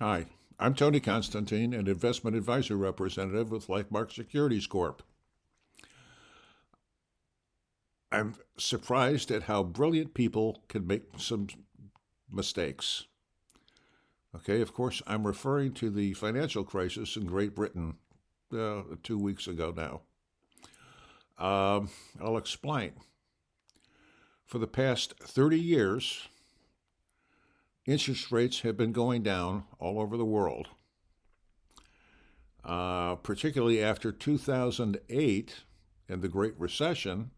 Hi, I'm Tony Constantine, an investment advisor representative with Lifemark Securities Corp. I'm surprised at how brilliant people can make some mistakes. Okay, of course, I'm referring to the financial crisis in Great Britain 2 weeks ago now. I'll explain. For the past 30 years, interest rates have been going down all over the world. Particularly after 2008 and the Great Recession,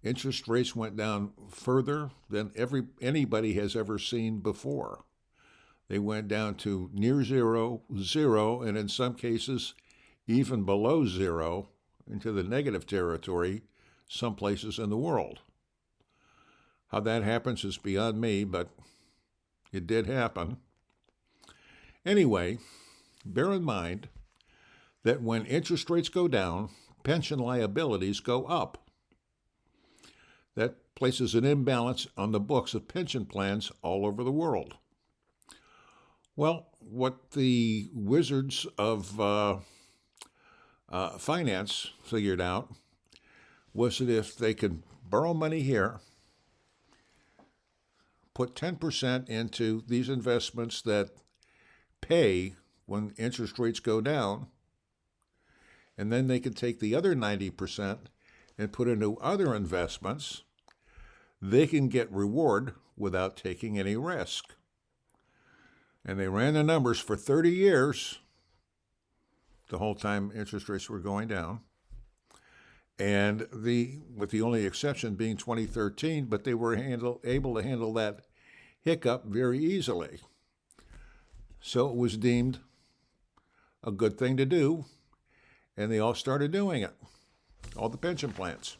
interest rates went down further than anybody has ever seen before. They went down to near zero, and in some cases, even below zero, into the negative territory, some places in the world. How that happens is beyond me, but it did happen. Anyway, bear in mind that when interest rates go down, pension liabilities go up. That places an imbalance on the books of pension plans all over the world. Well, what the wizards of finance figured out was that if they could borrow money here, put 10% into these investments that pay when interest rates go down, and then they could take the other 90% and put into other investments, they can get reward without taking any risk. And they ran the numbers for 30 years, the whole time interest rates were going down. And with the only exception being 2013, but they were able to handle that hiccup very easily. So it was deemed a good thing to do, and they all started doing it, all the pension plans.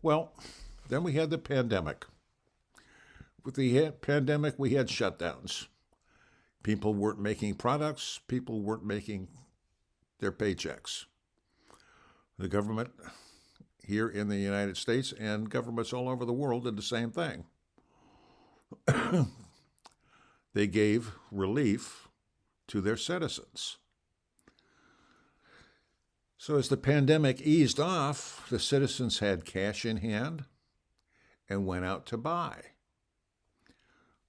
Well, then we had the pandemic. With the pandemic, we had shutdowns. People weren't making products. People weren't making their paychecks. The government here in the United States and governments all over the world did the same thing. They gave relief to their citizens. So as the pandemic eased off, the citizens had cash in hand and went out to buy.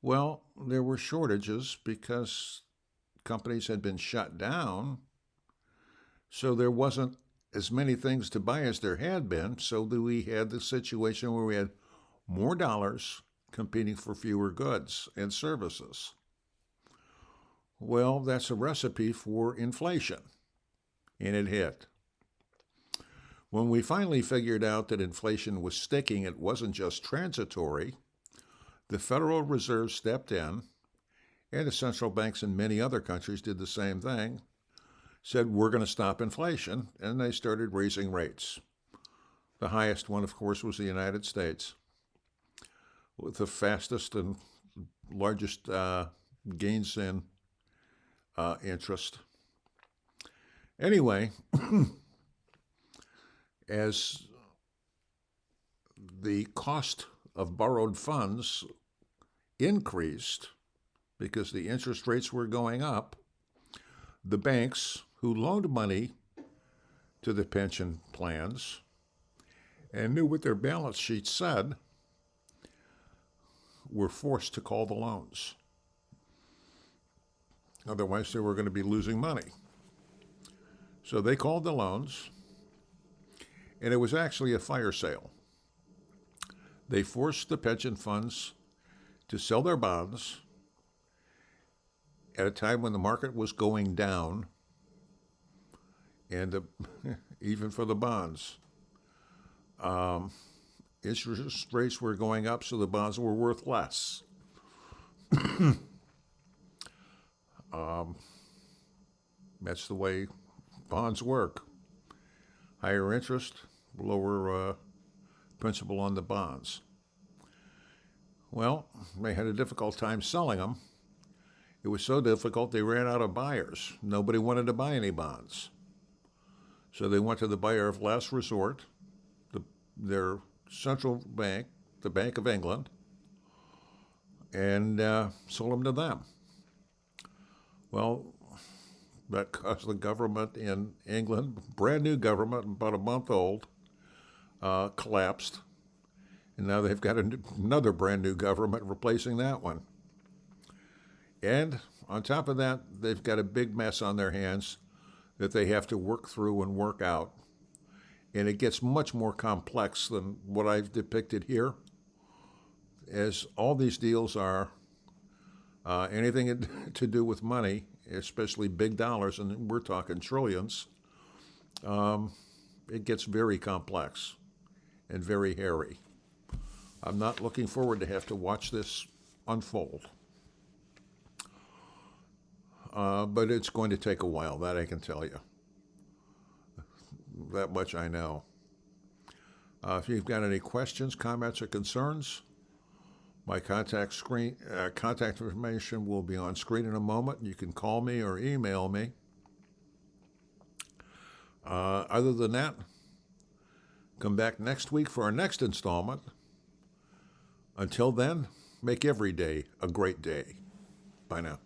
Well, there were shortages because companies had been shut down, so there wasn't as many things to buy as there had been, so that we had the situation where we had more dollars competing for fewer goods and services. Well, that's a recipe for inflation, and it hit. When we finally figured out that inflation was sticking, it wasn't just transitory, the Federal Reserve stepped in, and the central banks in many other countries did the same thing, said, we're going to stop inflation, and they started raising rates. The highest one, of course, was the United States, with the fastest and largest gains in interest. Anyway, as the cost of borrowed funds increased because the interest rates were going up, the banks who loaned money to the pension plans and knew what their balance sheets said were forced to call the loans. Otherwise, they were going to be losing money. So they called the loans, and it was actually a fire sale. They forced the pension funds to sell their bonds at a time when the market was going down, and even for the bonds, interest rates were going up, so the bonds were worth less. That's the way bonds work. Higher interest, lower principal on the bonds. Well, they had a difficult time selling them. It was so difficult they ran out of buyers. Nobody wanted to buy any bonds. So they went to the buyer of last resort, their central bank, the Bank of England, and sold them to them. Well, that caused the government in England, brand new government, about a month old, collapsed. And now they've got another brand new government replacing that one. And on top of that, they've got a big mess on their hands that they have to work through and work out. And it gets much more complex than what I've depicted here, as all these deals are anything to do with money, especially big dollars, and we're talking trillions. It gets very complex and very hairy. I'm not looking forward to have to watch this unfold. But it's going to take a while, that I can tell you. That much I know. If you've got any questions, comments, or concerns, my contact information will be on screen in a moment. You can call me or email me. Other than that, come back next week for our next installment. Until then, make every day a great day. Bye now.